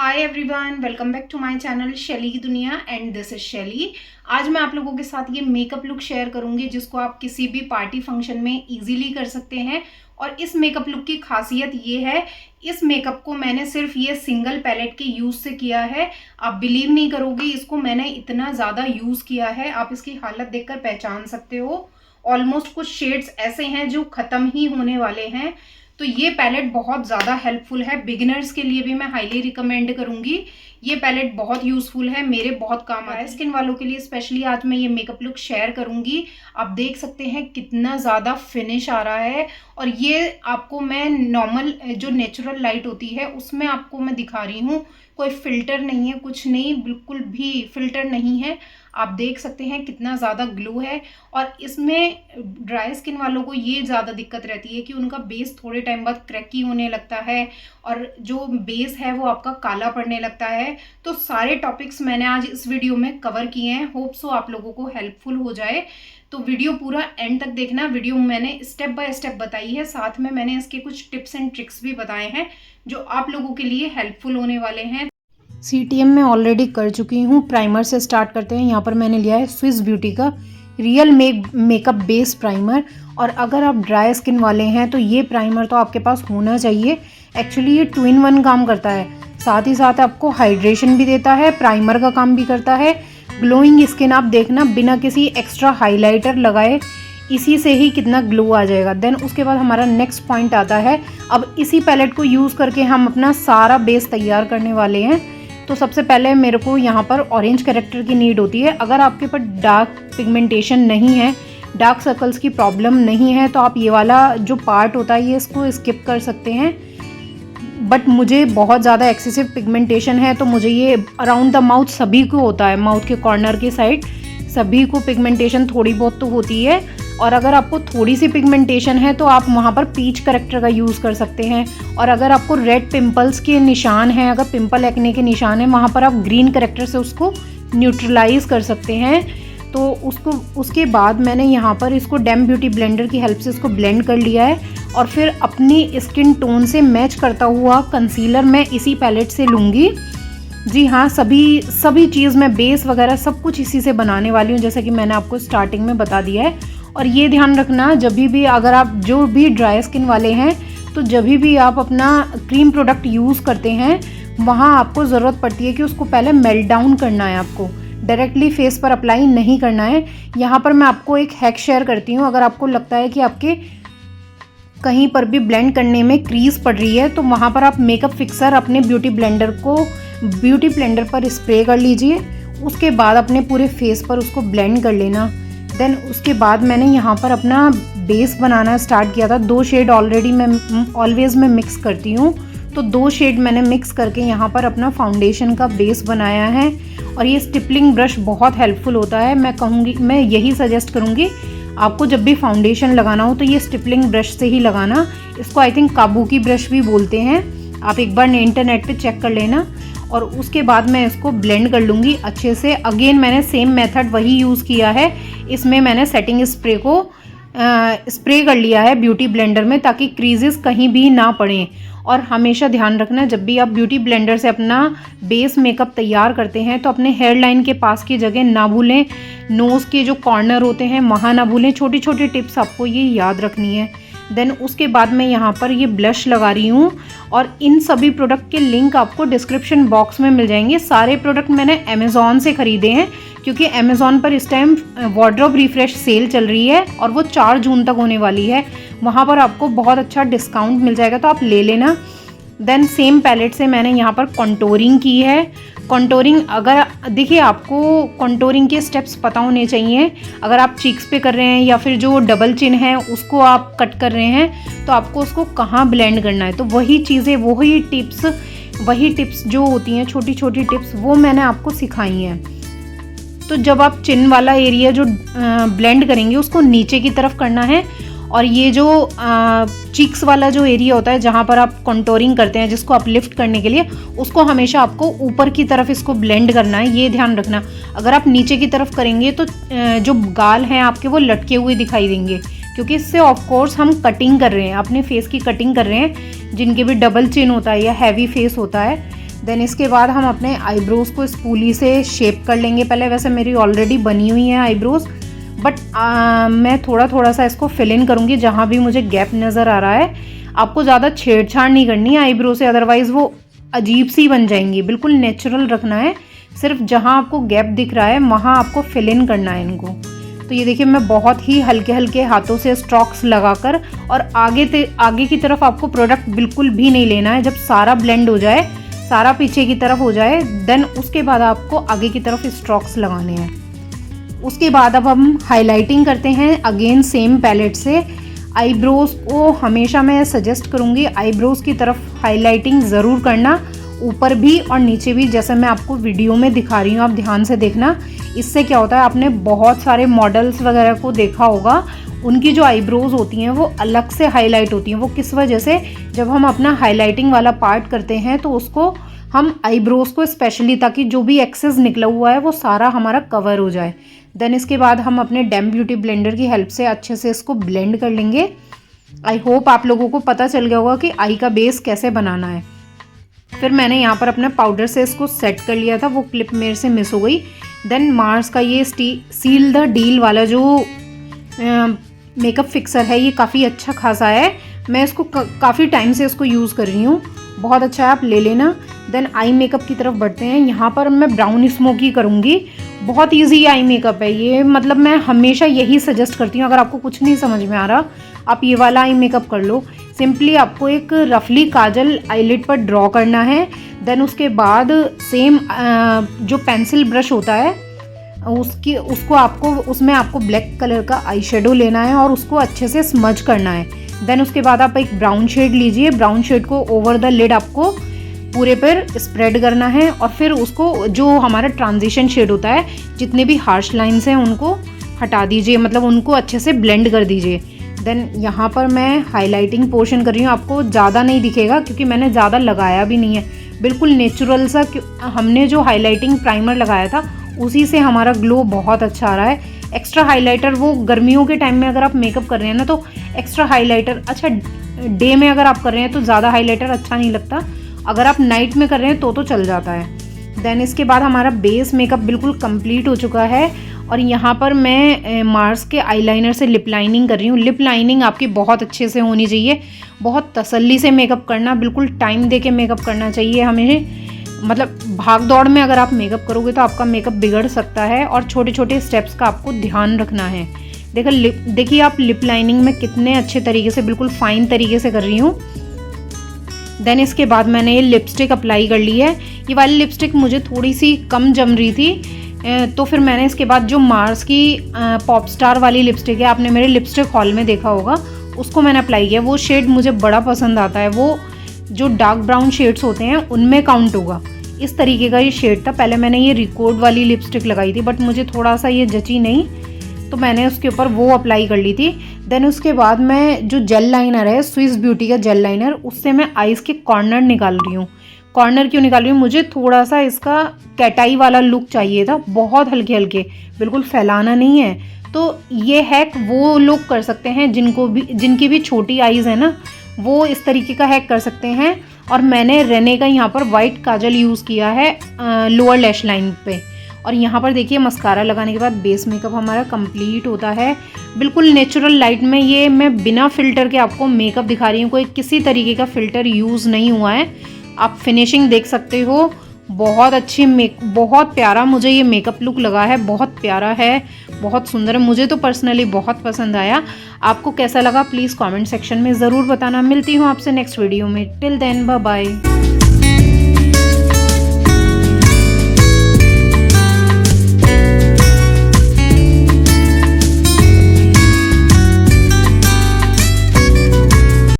Hi everyone, welcome back to my channel Shaily की दुनिया and this is शैली। आज मैं आप लोगों के साथ ये मेकअप लुक शेयर करूंगी जिसको आप किसी भी पार्टी फंक्शन में इजीली कर सकते हैं। और इस मेकअप लुक की खासियत ये है, इस मेकअप को मैंने सिर्फ ये सिंगल पैलेट के यूज से किया है। आप बिलीव नहीं करोगे, इसको मैंने इतना ज़्यादा यूज़ किया है, आप इसकी हालत देखकर पहचान सकते हो। ऑलमोस्ट कुछ शेड्स ऐसे हैं जो ख़त्म ही होने वाले हैं। तो ये पैलेट बहुत ज़्यादा हेल्पफुल है, बिगिनर्स के लिए भी मैं हाईली रिकमेंड करूँगी। ये पैलेट बहुत यूज़फुल है, मेरे बहुत काम आया है। स्किन वालों के लिए स्पेशली आज मैं ये मेकअप लुक शेयर करूँगी। आप देख सकते हैं कितना ज़्यादा फिनिश आ रहा है। और ये आपको मैं नॉर्मल जो नेचुरल लाइट होती है उसमें आपको मैं दिखा रही हूँ, कोई फिल्टर नहीं है, कुछ नहीं, बिल्कुल भी फिल्टर नहीं है। आप देख सकते हैं कितना ज़्यादा ग्लो है। और इसमें ड्राई स्किन वालों को ये ज़्यादा दिक्कत रहती है कि उनका बेस थोड़े टाइम बाद क्रैकी होने लगता है और जो बेस है वो आपका काला पड़ने लगता है। तो सारे टॉपिक्स मैंने आज इस वीडियो में कवर किए हैं, होप सो आप लोगों को हेल्पफुल हो जाए। तो वीडियो पूरा एंड तक देखना। वीडियो मैंने स्टेप बाय स्टेप बताई है, साथ में मैंने इसके कुछ टिप्स एंड ट्रिक्स भी बताए हैं जो आप लोगों के लिए हेल्पफुल होने वाले हैं। CTM में ऑलरेडी कर चुकी हूँ। प्राइमर से स्टार्ट करते हैं। यहाँ पर मैंने लिया है स्विस ब्यूटी का रियल मेकअप बेस प्राइमर। और अगर आप ड्राई स्किन वाले हैं तो ये प्राइमर तो आपके पास होना चाहिए। एक्चुअली ये 2 in 1 काम करता है, साथ ही साथ आपको हाइड्रेशन भी देता है, प्राइमर का काम भी करता है। ग्लोइंग स्किन आप देखना, बिना किसी एक्स्ट्रा हाइलाइटर लगाए इसी से ही कितना ग्लो आ जाएगा। देन उसके बाद हमारा नेक्स्ट पॉइंट आता है। अब इसी पैलेट को यूज़ करके हम अपना सारा बेस तैयार करने वाले हैं। तो सबसे पहले मेरे को यहाँ पर ऑरेंज कैरेक्टर की नीड होती है। अगर आपके पास डार्क पिगमेंटेशन नहीं है, डार्क सर्कल्स की प्रॉब्लम नहीं है, तो आप ये वाला जो पार्ट होता है ये इसको स्किप कर सकते हैं। बट मुझे बहुत ज़्यादा एक्सेसिव पिगमेंटेशन है तो मुझे ये अराउंड द माउथ सभी को होता है, माउथ के कॉर्नर की साइड सभी को पिगमेंटेशन थोड़ी बहुत तो होती है। और अगर आपको थोड़ी सी पिगमेंटेशन है तो आप वहाँ पर पीच करेक्टर का यूज़ कर सकते हैं। और अगर आपको रेड पिंपल्स के निशान हैं, अगर पिंपल एक्ने के निशान हैं, वहाँ पर आप ग्रीन करेक्टर से उसको न्यूट्रलाइज कर सकते हैं। तो उसके बाद मैंने यहाँ पर इसको डैम ब्यूटी ब्लेंडर की हेल्प से इसको ब्लेंड कर लिया है। और फिर अपनी स्किन टोन से मैच करता हुआ कंसीलर मैं इसी पैलेट से लूँगी। जी हाँ, सभी चीज़ मैं बेस वगैरह सब कुछ इसी से बनाने वाली हूँ, जैसा कि मैंने आपको स्टार्टिंग में बता दिया है। और ये ध्यान रखना, जब भी अगर आप जो भी ड्राई स्किन वाले हैं तो जब भी आप अपना क्रीम प्रोडक्ट यूज़ करते हैं वहाँ आपको ज़रूरत पड़ती है कि उसको पहले मेल्ट डाउन करना है, आपको डायरेक्टली फेस पर अप्लाई नहीं करना है। यहाँ पर मैं आपको एक हैक शेयर करती हूँ। अगर आपको लगता है कि आपके कहीं पर भी ब्लेंड करने में क्रीज पड़ रही है तो वहाँ पर आप मेकअप फिक्सर अपने ब्यूटी ब्लेंडर पर स्प्रे कर लीजिए। उसके बाद अपने पूरे फेस पर उसको ब्लेंड कर लेना। देन उसके बाद मैंने यहाँ पर अपना बेस बनाना स्टार्ट किया था। 2 शेड ऑलरेडी मैं ऑलवेज मैं मिक्स करती हूँ, तो 2 शेड मैंने मिक्स करके यहाँ पर अपना फाउंडेशन का बेस बनाया है। और ये स्टिपलिंग ब्रश बहुत हेल्पफुल होता है। मैं यही सजेस्ट करूँगी आपको, जब भी फाउंडेशन लगाना हो तो ये स्टिपलिंग ब्रश से ही लगाना। इसको आई थिंक काबुकी ब्रश भी बोलते हैं, आप एक बार इंटरनेट पे चेक कर लेना। और उसके बाद मैं इसको ब्लेंड कर लूँगी अच्छे से। अगेन मैंने सेम मेथड वही यूज़ किया है। इसमें मैंने सेटिंग स्प्रे को स्प्रे कर लिया है ब्यूटी ब्लेंडर में, ताकि क्रीजेस कहीं भी ना पड़ें। और हमेशा ध्यान रखना, जब भी आप ब्यूटी ब्लेंडर से अपना बेस मेकअप तैयार करते हैं तो अपने हेयर लाइन के पास की जगह ना भूलें, नोज़ के जो कॉर्नर होते हैं वहाँ ना भूलें। छोटी छोटी टिप्स आपको ये याद रखनी है। देन उसके बाद मैं यहाँ पर ये ब्लश लगा रही हूँ। और इन सभी प्रोडक्ट के लिंक आपको डिस्क्रिप्शन बॉक्स में मिल जाएंगे। सारे प्रोडक्ट मैंने अमेज़ॉन से ख़रीदे हैं, क्योंकि अमेज़ॉन पर इस टाइम वार्डरोब रिफ्रेश सेल चल रही है और वो 4 जून तक होने वाली है। वहाँ पर आपको बहुत अच्छा डिस्काउंट मिल जाएगा, तो आप ले लेना। देन सेम पैलेट से मैंने यहाँ पर कॉन्टोरिंग की है। कॉन्टोरिंग, अगर देखिए आपको कॉन्टोरिंग के स्टेप्स पता होने चाहिए। अगर आप चीक्स पे कर रहे हैं या फिर जो डबल चिन है उसको आप कट कर रहे हैं तो आपको उसको कहाँ ब्लेंड करना है, तो वही चीज़ें वही टिप्स जो होती हैं, छोटी छोटी टिप्स, वो मैंने आपको सिखाई हैं। तो जब आप चिन वाला एरिया जो ब्लेंड करेंगे उसको नीचे की तरफ करना है। और ये जो चीक्स वाला जो एरिया होता है जहाँ पर आप कॉन्टोरिंग करते हैं, जिसको आप लिफ्ट करने के लिए, उसको हमेशा आपको ऊपर की तरफ इसको ब्लेंड करना है। ये ध्यान रखना, अगर आप नीचे की तरफ करेंगे तो जो गाल हैं आपके वो लटके हुए दिखाई देंगे, क्योंकि इससे ऑफ कोर्स हम कटिंग कर रहे हैं, अपने फेस की कटिंग कर रहे हैं। जिनके भी डबल चिन होता है या हैवी फेस होता है देन इसके बाद हम अपने आईब्रोज़ को स्पूली से शेप कर लेंगे पहले। वैसे मेरी ऑलरेडी बनी हुई है आईब्रोज़, बट मैं थोड़ा थोड़ा सा इसको फिल इन करूँगी जहाँ भी मुझे गैप नज़र आ रहा है। आपको ज़्यादा छेड़छाड़ नहीं करनी है आईब्रो से, अदरवाइज़ वो अजीब सी बन जाएंगी। बिल्कुल नेचुरल रखना है, सिर्फ जहाँ आपको गैप दिख रहा है वहाँ आपको फिल इन करना है इनको। तो ये देखिए मैं बहुत ही हल्के हल्के हाथों से स्ट्रोक्स लगाकर, और आगे की तरफ आपको प्रोडक्ट बिल्कुल भी नहीं लेना है। जब सारा ब्लेंड हो जाए, सारा पीछे की तरफ हो जाए, देन उसके बाद आपको आगे की तरफ स्ट्रोक्स लगाने हैं। उसके बाद अब हम हाइलाइटिंग करते हैं अगेन सेम पैलेट से। आईब्रोज़ को हमेशा मैं सजेस्ट करूँगी आईब्रोज़ की तरफ हाइलाइटिंग ज़रूर करना, ऊपर भी और नीचे भी, जैसे मैं आपको वीडियो में दिखा रही हूँ, आप ध्यान से देखना। इससे क्या होता है, आपने बहुत सारे मॉडल्स वगैरह को देखा होगा, उनकी जो आईब्रोज़ होती हैं वो अलग से हाईलाइट होती हैं। वो किस वजह से, जब हम अपना हाईलाइटिंग वाला पार्ट करते हैं तो उसको हम आईब्रोज़ को स्पेशली, ताकि जो भी एक्सेस निकला हुआ है वो सारा हमारा कवर हो जाए। देन इसके बाद हम अपने डैम ब्यूटी ब्लेंडर की हेल्प से अच्छे से इसको ब्लेंड कर लेंगे। आई होप आप लोगों को पता चल गया होगा कि आई का बेस कैसे बनाना है। फिर मैंने यहाँ पर अपने पाउडर से इसको सेट कर लिया था, वो क्लिप मेरे से मिस हो गई। देन मार्स का ये सील द डील वाला जो मेकअप फिक्सर है, ये काफ़ी अच्छा खासा है। मैं इसको काफ़ी टाइम से इसको यूज़ कर रही हूँ, बहुत अच्छा है, आप ले लेना। देन आई मेकअप की तरफ बढ़ते हैं। यहाँ पर मैं ब्राउन स्मोकी करूँगी। बहुत इजी आई मेकअप है ये, मतलब मैं हमेशा यही सजेस्ट करती हूँ। अगर आपको कुछ नहीं समझ में आ रहा, आप ये वाला आई मेकअप कर लो। सिंपली आपको एक रफली काजल आईलिड पर ड्रॉ करना है। देन उसके बाद सेम जो पेंसिल ब्रश होता है उसमें आपको ब्लैक कलर का आई शेडो लेना है और उसको अच्छे से स्मज करना है। देन उसके बाद आप एक ब्राउन शेड लीजिए, ब्राउन शेड को ओवर द लिड आपको पूरे पर स्प्रेड करना है, और फिर उसको जो हमारा ट्रांजिशन शेड होता है, जितने भी हार्श लाइंस हैं उनको हटा दीजिए, मतलब उनको अच्छे से ब्लेंड कर दीजिए। देन यहाँ पर मैं हाइलाइटिंग पोर्शन कर रही हूँ। आपको ज़्यादा नहीं दिखेगा क्योंकि मैंने ज़्यादा लगाया भी नहीं है, बिल्कुल नेचुरल सा। हमने जो हाइलाइटिंग प्राइमर लगाया था उसी से हमारा ग्लो बहुत अच्छा आ रहा है। एक्स्ट्रा हाइलाइटर वो गर्मियों के टाइम में अगर आप मेकअप कर रहे हैं ना, तो एक्स्ट्रा हाइलाइटर, अच्छा डे में अगर आप कर रहे हैं तो ज़्यादा हाइलाइटर अच्छा नहीं लगता, अगर आप नाइट में कर रहे हैं तो चल जाता है। देन इसके बाद हमारा बेस मेकअप बिल्कुल कंप्लीट हो चुका है, और यहाँ पर मैं मार्स के आईलाइनर से लिप लाइनिंग कर रही हूँ। लिप लाइनिंग आपकी बहुत अच्छे से होनी चाहिए, बहुत तसल्ली से मेकअप करना, बिल्कुल टाइम दे के मेकअप करना चाहिए हमें। मतलब भाग दौड़ में अगर आप मेकअप करोगे तो आपका मेकअप बिगड़ सकता है, और छोटे छोटे स्टेप्स का आपको ध्यान रखना है। देखिए आप लिप लाइनिंग में कितने अच्छे तरीके से, बिल्कुल फाइन तरीके से कर रही हूँ। देन इसके बाद मैंने ये लिपस्टिक अप्लाई कर ली है। ये वाली लिपस्टिक मुझे थोड़ी सी कम जम रही थी, तो फिर मैंने इसके बाद जो मार्स की पॉप स्टार वाली लिपस्टिक है, आपने मेरे लिपस्टिक हॉल में देखा होगा, उसको मैंने अप्लाई किया। वो शेड मुझे बड़ा पसंद आता है, वो जो डार्क ब्राउन शेड्स होते हैं उनमें काउंट होगा। इस तरीके का ये शेड था। पहले मैंने ये रिकॉर्ड वाली लिपस्टिक लगाई थी, बट मुझे थोड़ा सा ये जची नहीं, तो मैंने उसके ऊपर वो अप्लाई कर ली थी। देन उसके बाद मैं जो जेल लाइनर है, स्विस ब्यूटी का जेल लाइनर, उससे मैं आईज के कॉर्नर निकाल रही हूँ। कॉर्नर क्यों निकाल रही हूँ, मुझे थोड़ा सा इसका कैटाई वाला लुक चाहिए था, बहुत हल्के हल्के, बिल्कुल फैलाना नहीं है। तो ये हैक वो लोग कर सकते हैं जिनकी भी छोटी आईज है ना, वो इस तरीके का हैक कर सकते हैं। और मैंने रेने का यहाँ पर वाइट काजल यूज़ किया है लोअर लैश लाइन पे। और यहाँ पर देखिए मस्कारा लगाने के बाद बेस मेकअप हमारा कंप्लीट होता है, बिल्कुल नेचुरल लाइट में। ये मैं बिना फिल्टर के आपको मेकअप दिखा रही हूँ, कोई किसी तरीके का फिल्टर यूज़ नहीं हुआ है। आप फिनिशिंग देख सकते हो, बहुत अच्छी बहुत प्यारा मुझे ये मेकअप लुक लगा है, बहुत प्यारा है, बहुत सुंदर है। मुझे तो पर्सनली बहुत पसंद आया। आपको कैसा लगा प्लीज़ कमेंट सेक्शन में ज़रूर बताना। मिलती हूँ आपसे नेक्स्ट वीडियो में। Till then bye bye.